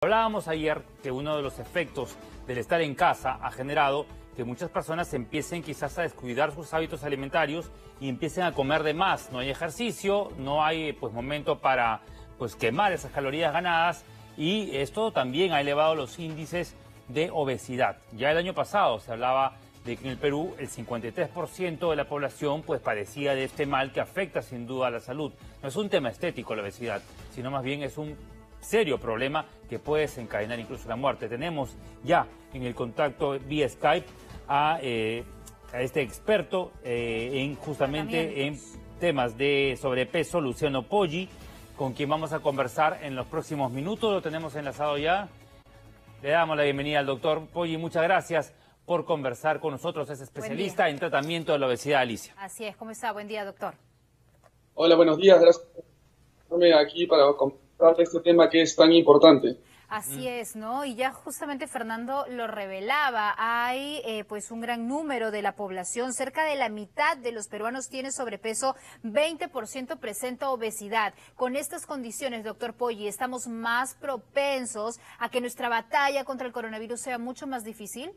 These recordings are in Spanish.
Hablábamos ayer que uno de los efectos del estar en casa ha generado que muchas personas empiecen quizás a descuidar sus hábitos alimentarios y empiecen a comer de más. No hay ejercicio, no hay momento para quemar esas calorías ganadas, y esto también ha elevado los índices de obesidad. Ya el año pasado se hablaba de que en el Perú el 53% de la población padecía de este mal que afecta sin duda a la salud. No es un tema estético la obesidad, sino más bien es un serio problema que puede desencadenar incluso la muerte. Tenemos ya en el contacto vía Skype a este experto justamente en temas de sobrepeso, Luciano Poggi, con quien vamos a conversar en los próximos minutos. Lo tenemos enlazado ya. Le damos la bienvenida al doctor Poggi. Muchas gracias por conversar con nosotros. Es especialista en tratamiento de la obesidad, Alicia. Así es. ¿Cómo está? Buen día, doctor. Hola, buenos días. Gracias por estarme aquí para conversar de este tema que es tan importante. Así es, ¿no? Y ya justamente Fernando lo revelaba, hay un gran número de la población, cerca de la mitad de los peruanos tiene sobrepeso, 20% presenta obesidad. Con estas condiciones, doctor Poggi, ¿estamos más propensos a que nuestra batalla contra el coronavirus sea mucho más difícil?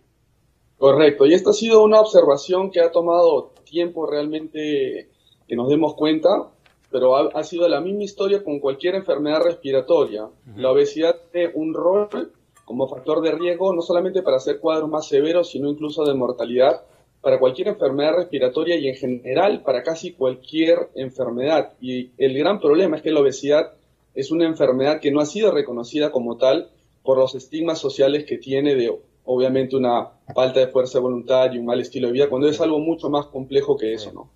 Correcto, y esta ha sido una observación que ha tomado tiempo realmente que nos demos cuenta, pero ha sido la misma historia con cualquier enfermedad respiratoria. La obesidad tiene un rol como factor de riesgo, no solamente para hacer cuadros más severos, sino incluso de mortalidad, para cualquier enfermedad respiratoria y en general para casi cualquier enfermedad. Y el gran problema es que la obesidad es una enfermedad que no ha sido reconocida como tal por los estigmas sociales que tiene de, obviamente, una falta de fuerza de voluntad y un mal estilo de vida, cuando es algo mucho más complejo que eso, ¿no?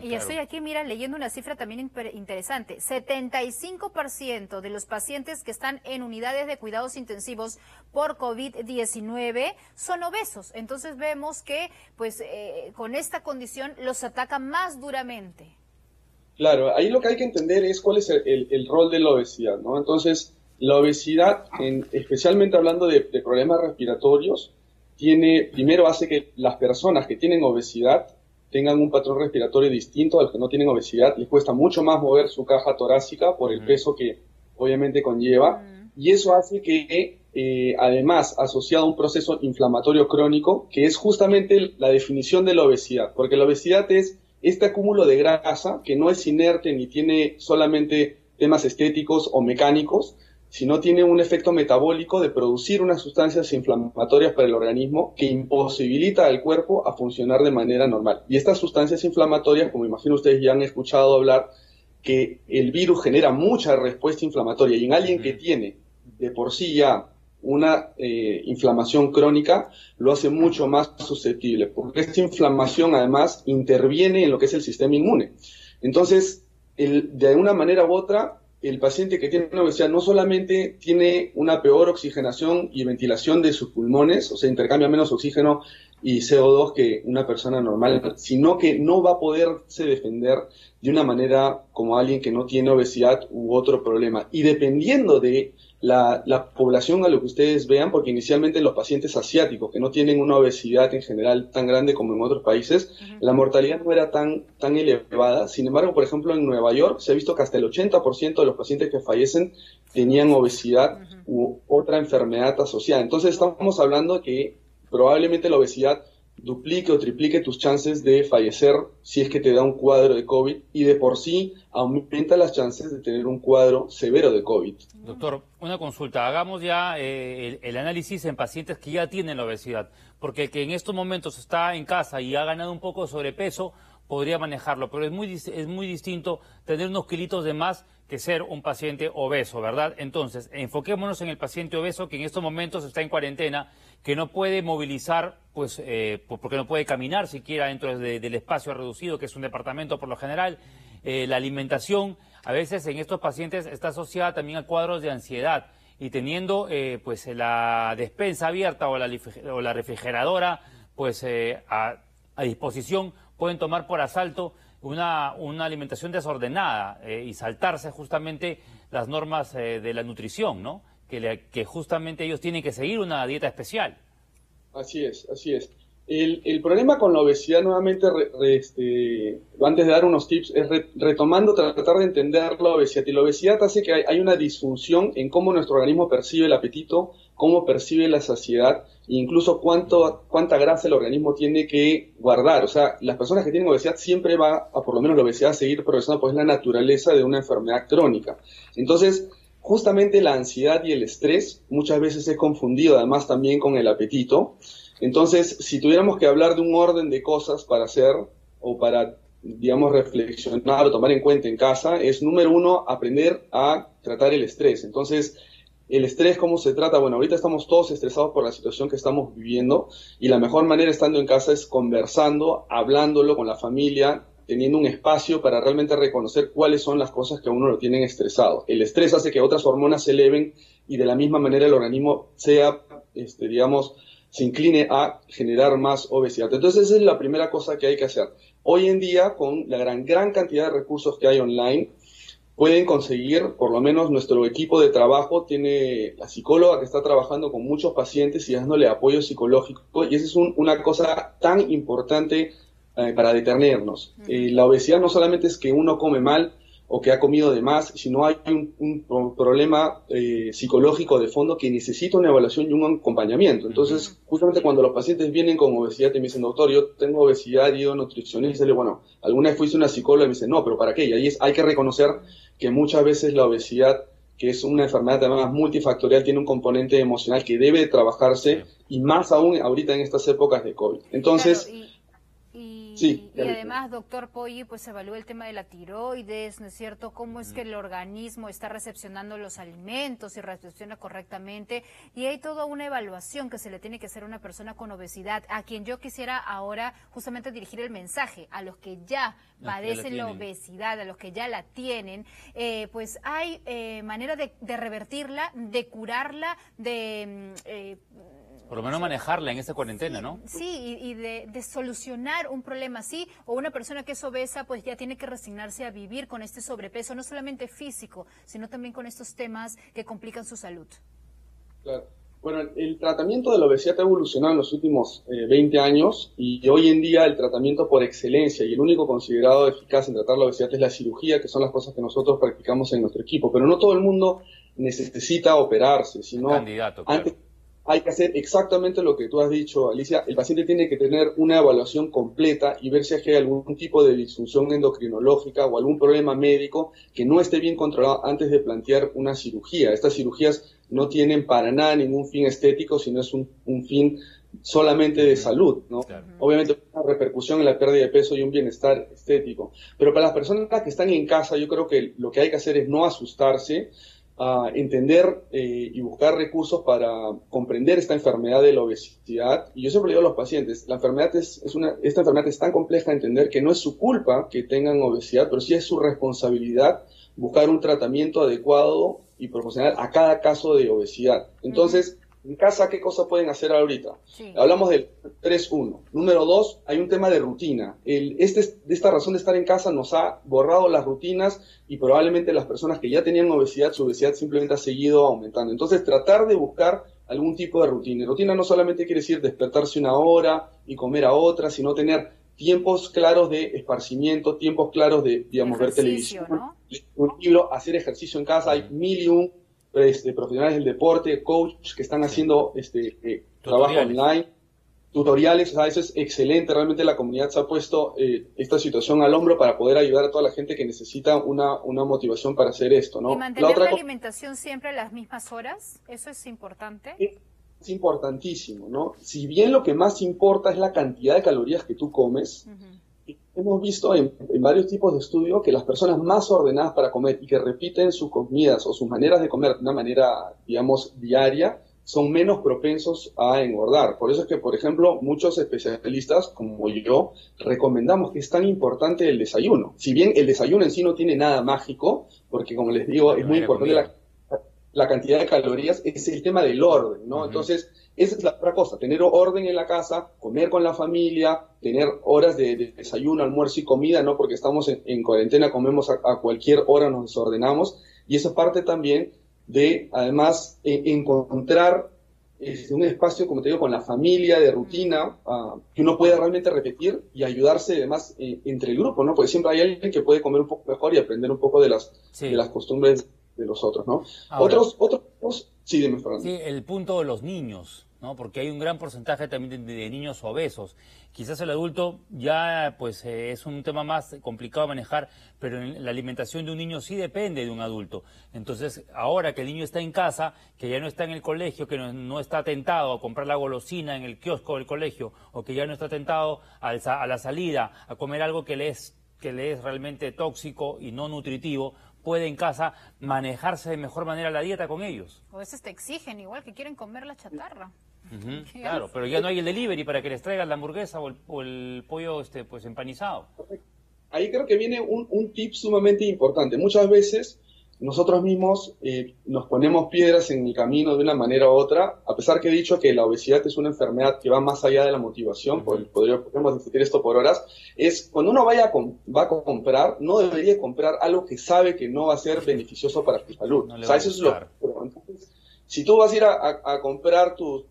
Y estoy aquí, mira, leyendo una cifra también interesante. 75% de los pacientes que están en unidades de cuidados intensivos por COVID-19 son obesos. Entonces vemos que, con esta condición los ataca más duramente. Claro, ahí lo que hay que entender es cuál es el rol de la obesidad, ¿no? Entonces, la obesidad, especialmente hablando de problemas respiratorios, primero hace que las personas que tienen obesidad tengan un patrón respiratorio distinto al que no tienen obesidad. Les cuesta mucho más mover su caja torácica por el peso que obviamente conlleva, y eso hace que además, asociado a un proceso inflamatorio crónico, que es justamente la definición de la obesidad, porque la obesidad es este acúmulo de grasa que no es inerte ni tiene solamente temas estéticos o mecánicos, sino tiene un efecto metabólico de producir unas sustancias inflamatorias para el organismo que imposibilita al cuerpo a funcionar de manera normal. Y estas sustancias inflamatorias, como imagino ustedes ya han escuchado hablar, que el virus genera mucha respuesta inflamatoria, y en alguien que tiene de por sí ya una inflamación crónica, lo hace mucho más susceptible, porque esta inflamación además interviene en lo que es el sistema inmune. Entonces, de una manera u otra, el paciente que tiene una obesidad no solamente tiene una peor oxigenación y ventilación de sus pulmones, o sea, intercambia menos oxígeno y CO2 que una persona normal, sino que no va a poderse defender de una manera como alguien que no tiene obesidad u otro problema. Y dependiendo de la población a lo que ustedes vean, porque inicialmente los pacientes asiáticos que no tienen una obesidad en general tan grande como en otros países, la mortalidad no era tan elevada. Sin embargo, por ejemplo, en Nueva York se ha visto que hasta el 80% de los pacientes que fallecen tenían obesidad u otra enfermedad asociada. Entonces estamos hablando de que probablemente la obesidad duplique o triplique tus chances de fallecer si es que te da un cuadro de COVID, y de por sí aumenta las chances de tener un cuadro severo de COVID. Doctor, una consulta. Hagamos ya el análisis en pacientes que ya tienen la obesidad, porque el que en estos momentos está en casa y ha ganado un poco de sobrepeso podría manejarlo, pero es muy distinto tener unos kilitos de más que ser un paciente obeso, ¿verdad? Entonces, enfoquémonos en el paciente obeso que en estos momentos está en cuarentena, que no puede movilizar, porque no puede caminar siquiera dentro del espacio reducido, que es un departamento por lo general. La alimentación, a veces en estos pacientes está asociada también a cuadros de ansiedad, y teniendo la despensa abierta o la refrigeradora a disposición, pueden tomar por asalto una alimentación desordenada y saltarse justamente las normas de la nutrición, ¿no? Que justamente ellos tienen que seguir una dieta especial. Así es, así es. El problema con la obesidad, nuevamente, antes de dar unos tips, es retomando, tratar de entender la obesidad. Y la obesidad hace que hay una disfunción en cómo nuestro organismo percibe el apetito, cómo percibe la saciedad, e incluso cuánta grasa el organismo tiene que guardar. O sea, las personas que tienen obesidad siempre va a, por lo menos la obesidad, a seguir progresando, pues es la naturaleza de una enfermedad crónica. Entonces, justamente la ansiedad y el estrés muchas veces es confundido, además también con el apetito. Entonces, si tuviéramos que hablar de un orden de cosas para hacer o para, digamos, reflexionar o tomar en cuenta en casa, es número 1, aprender a tratar el estrés. Entonces, el estrés, ¿cómo se trata? Bueno, ahorita estamos todos estresados por la situación que estamos viviendo y la mejor manera estando en casa es conversando, hablándolo con la familia, teniendo un espacio para realmente reconocer cuáles son las cosas que a uno lo tienen estresado. El estrés hace que otras hormonas se eleven y de la misma manera el organismo sea, digamos, se incline a generar más obesidad. Entonces esa es la primera cosa que hay que hacer. Hoy en día, con la gran cantidad de recursos que hay online, pueden conseguir, por lo menos nuestro equipo de trabajo tiene la psicóloga que está trabajando con muchos pacientes y dándole apoyo psicológico, y esa es una cosa tan importante para detenernos. La obesidad no solamente es que uno come mal o que ha comido de más, sino hay un problema psicológico de fondo que necesita una evaluación y un acompañamiento. Entonces, justamente cuando los pacientes vienen con obesidad y me dicen, doctor, yo tengo obesidad, he ido a nutricionista, y le digo, bueno, ¿alguna vez fuiste a una psicóloga? Y me dicen, no, ¿pero para qué? Y ahí hay que reconocer que muchas veces la obesidad, que es una enfermedad además multifactorial, tiene un componente emocional que debe trabajarse, y más aún ahorita en estas épocas de COVID. Entonces... Claro, sí, y además, doctor Poggi, pues se evalúa el tema de la tiroides, ¿no es cierto? ¿Cómo es que el organismo está recepcionando los alimentos y recepciona correctamente? Y hay toda una evaluación que se le tiene que hacer a una persona con obesidad, a quien yo quisiera ahora justamente dirigir el mensaje, a los que ya padecen la obesidad, a los que ya la tienen, pues hay manera de revertirla, de curarla, de... por lo menos manejarla en esa cuarentena, ¿no? Sí, y de solucionar un problema así, o una persona que es obesa, pues ya tiene que resignarse a vivir con este sobrepeso, no solamente físico, sino también con estos temas que complican su salud. Claro. Bueno, el tratamiento de la obesidad ha evolucionado en los últimos 20 años y hoy en día el tratamiento por excelencia y el único considerado eficaz en tratar la obesidad es la cirugía, que son las cosas que nosotros practicamos en nuestro equipo. Pero no todo el mundo necesita operarse, sino antes hay que hacer exactamente lo que tú has dicho, Alicia. El paciente tiene que tener una evaluación completa y ver si hay algún tipo de disfunción endocrinológica o algún problema médico que no esté bien controlado antes de plantear una cirugía. Estas cirugías no tienen para nada ningún fin estético, sino es un fin solamente de salud, ¿no? Claro. Obviamente una repercusión en la pérdida de peso y un bienestar estético. Pero para las personas que están en casa, yo creo que lo que hay que hacer es no asustarse, entender y buscar recursos para comprender esta enfermedad de la obesidad. Y yo siempre le digo a los pacientes, esta enfermedad es tan compleja de entender que no es su culpa que tengan obesidad, pero sí es su responsabilidad buscar un tratamiento adecuado y proporcional a cada caso de obesidad. Entonces, en casa, ¿qué cosas pueden hacer ahorita? Sí. Hablamos del 3-1. Número 2, hay un tema de rutina. Esta razón de estar en casa nos ha borrado las rutinas y probablemente las personas que ya tenían obesidad, su obesidad simplemente ha seguido aumentando. Entonces, tratar de buscar algún tipo de rutina. Y rutina no solamente quiere decir despertarse una hora y comer a otra, sino tener tiempos claros de esparcimiento, tiempos claros de, digamos, ver televisión, ¿no? Leer un libro, hacer ejercicio en casa. Hay 1001 profesionales del deporte, coach que están haciendo trabajo online, tutoriales, o sea, eso es excelente. Realmente la comunidad se ha puesto esta situación al hombro para poder ayudar a toda la gente que necesita una motivación para hacer esto, ¿no? ¿Y mantener la alimentación siempre a las mismas horas? ¿Eso es importante? Es importantísimo, ¿no? Si bien lo que más importa es la cantidad de calorías que tú comes, hemos visto en varios tipos de estudios que las personas más ordenadas para comer y que repiten sus comidas o sus maneras de comer de una manera, digamos, diaria, son menos propensos a engordar. Por eso es que, por ejemplo, muchos especialistas, como yo, recomendamos que es tan importante el desayuno. Si bien el desayuno en sí no tiene nada mágico, porque como les digo, es muy importante la cantidad de calorías, es el tema del orden, ¿no? Entonces, esa es la otra cosa, tener orden en la casa, comer con la familia, tener horas de desayuno, almuerzo y comida, ¿no? Porque estamos en cuarentena, comemos a cualquier hora, nos desordenamos, y eso es parte también de, además, encontrar un espacio, como te digo, con la familia, de rutina, que uno puede realmente repetir y ayudarse además entre el grupo, ¿no? Porque siempre hay alguien que puede comer un poco mejor y aprender un poco de las costumbres de los otros, ¿no? Ahora, Sí, dime, Fernando. sí, el punto de los niños, ¿no? Porque hay un gran porcentaje también de niños obesos. Quizás el adulto ya pues es un tema más complicado de manejar, pero la alimentación de un niño sí depende de un adulto. Entonces, ahora que el niño está en casa, que ya no está en el colegio, que no está tentado a comprar la golosina en el kiosco del colegio, o que ya no está tentado a la salida a comer algo que le es realmente tóxico y no nutritivo, puede en casa manejarse de mejor manera la dieta con ellos. O a veces te exigen igual que quieren comer la chatarra. Claro, pero ya no hay el delivery para que les traigan la hamburguesa o el pollo pues empanizado. Ahí creo que viene un tip sumamente importante. Muchas veces nosotros mismos nos ponemos piedras en el camino de una manera u otra, a pesar que he dicho que la obesidad es una enfermedad que va más allá de la motivación, podemos discutir esto por horas, es cuando uno va a comprar, no debería comprar algo que sabe que no va a ser beneficioso para tu salud. No le O va sea, a eso es lo... gustar. Entonces, si tú vas a ir a comprar tus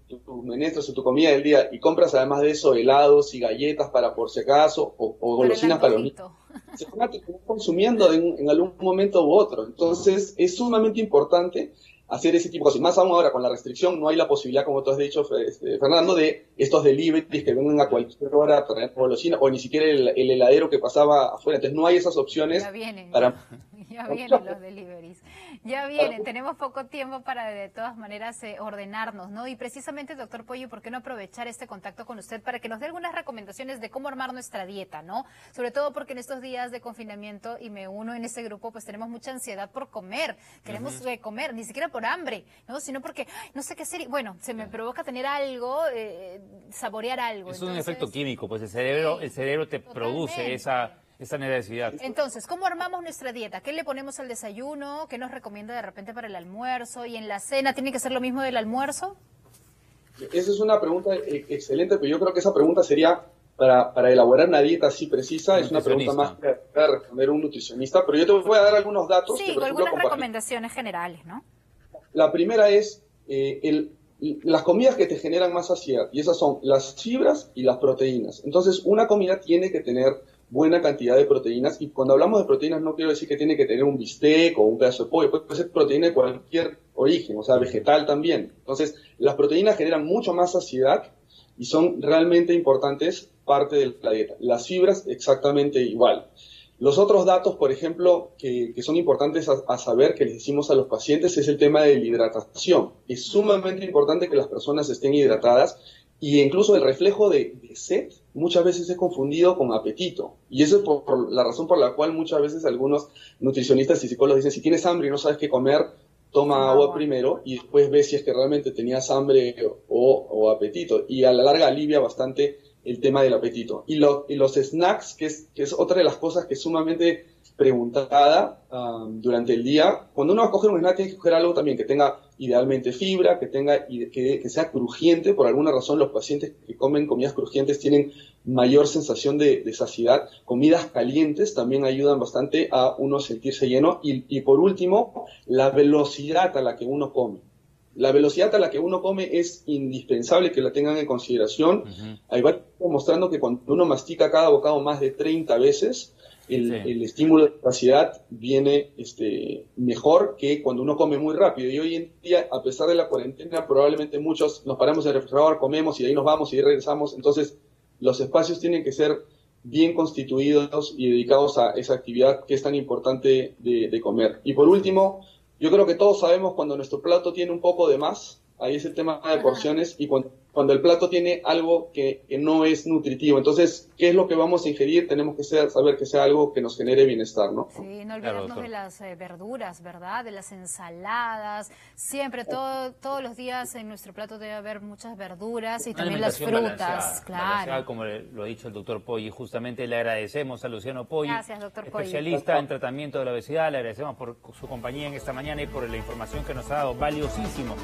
menestros o tu comida del día y compras además de eso helados y galletas para por si acaso, o golosinas para los niños, se van a terminar consumiendo en algún momento u otro. Entonces, es sumamente importante hacer ese tipo de cosas. Más aún ahora, con la restricción, no hay la posibilidad, como tú has dicho, Fernando, de estos deliveries que vengan a cualquier hora a traer golosina, o ni siquiera el heladero que pasaba afuera. Entonces, no hay esas opciones. Ya vienen, para... ya vienen los deliveries. Ya vienen, tenemos poco tiempo para de todas maneras ordenarnos, ¿no? Y precisamente, doctor Pollo, ¿por qué no aprovechar este contacto con usted para que nos dé algunas recomendaciones de cómo armar nuestra dieta, ¿no? Sobre todo porque en estos días de confinamiento, y me uno en ese grupo, pues tenemos mucha ansiedad por comer. Queremos comer, ni siquiera por hambre, ¿no? Sino porque, ay, no sé qué hacer. Bueno, se me provoca tener algo, saborear algo. Es un efecto químico, pues el cerebro te produce esa necesidad. Entonces, ¿cómo armamos nuestra dieta? ¿Qué le ponemos al desayuno? ¿Qué nos recomienda de repente para el almuerzo? ¿Y en la cena tiene que ser lo mismo del almuerzo? Esa es una pregunta excelente, pero yo creo que esa pregunta sería para elaborar una dieta así precisa, es una pregunta más para responder un nutricionista, pero yo te voy a dar algunos datos. Sí, con algunas recomendaciones generales, ¿no? La primera es las comidas que te generan más saciedad, y esas son las fibras y las proteínas. Entonces, una comida tiene que tener buena cantidad de proteínas, y cuando hablamos de proteínas no quiero decir que tiene que tener un bistec o un pedazo de pollo, puede ser proteína de cualquier origen, o sea, vegetal también. Entonces, las proteínas generan mucho más saciedad y son realmente importantes parte de la dieta. Las fibras exactamente igual. Los otros datos, por ejemplo, que son importantes a saber, que les decimos a los pacientes, es el tema de la hidratación. Es sumamente importante que las personas estén hidratadas, y incluso el reflejo de sed muchas veces es confundido con apetito. Y eso es por la razón por la cual muchas veces algunos nutricionistas y psicólogos dicen, si tienes hambre y no sabes qué comer, toma agua primero y después ves si es que realmente tenías hambre o apetito. Y a la larga alivia bastante el tema del apetito. Y los snacks, que es otra de las cosas que es sumamente preguntada durante el día. Cuando uno va a coger un snack, tiene que coger algo también que tenga idealmente fibra, que sea crujiente. Por alguna razón, los pacientes que comen comidas crujientes tienen mayor sensación de saciedad. Comidas calientes también ayudan bastante a uno sentirse lleno. Y por último, la velocidad a la que uno come. La velocidad a la que uno come es indispensable que la tengan en consideración. Ahí va mostrando que cuando uno mastica cada bocado más de 30 veces, el estímulo de saciedad viene mejor que cuando uno come muy rápido. Y hoy en día, a pesar de la cuarentena, probablemente muchos nos paramos en el refrigerador, comemos y de ahí nos vamos y de ahí regresamos. Entonces, los espacios tienen que ser bien constituidos y dedicados a esa actividad que es tan importante de comer. Y por último, yo creo que todos sabemos cuando nuestro plato tiene un poco de más, ahí es el tema de porciones, y cuando el plato tiene algo que no es nutritivo. Entonces, ¿qué es lo que vamos a ingerir? Tenemos que saber que sea algo que nos genere bienestar, ¿no? Sí, no olvidarnos de las verduras, ¿verdad? De las ensaladas. Siempre, todos los días en nuestro plato debe haber muchas verduras y también las frutas, claro. Como lo ha dicho el doctor Poggi, justamente le agradecemos a Luciano Poggi, gracias, doctor Poggi, especialista en tratamiento de la obesidad. Le agradecemos por su compañía en esta mañana y por la información que nos ha dado, valiosísimo.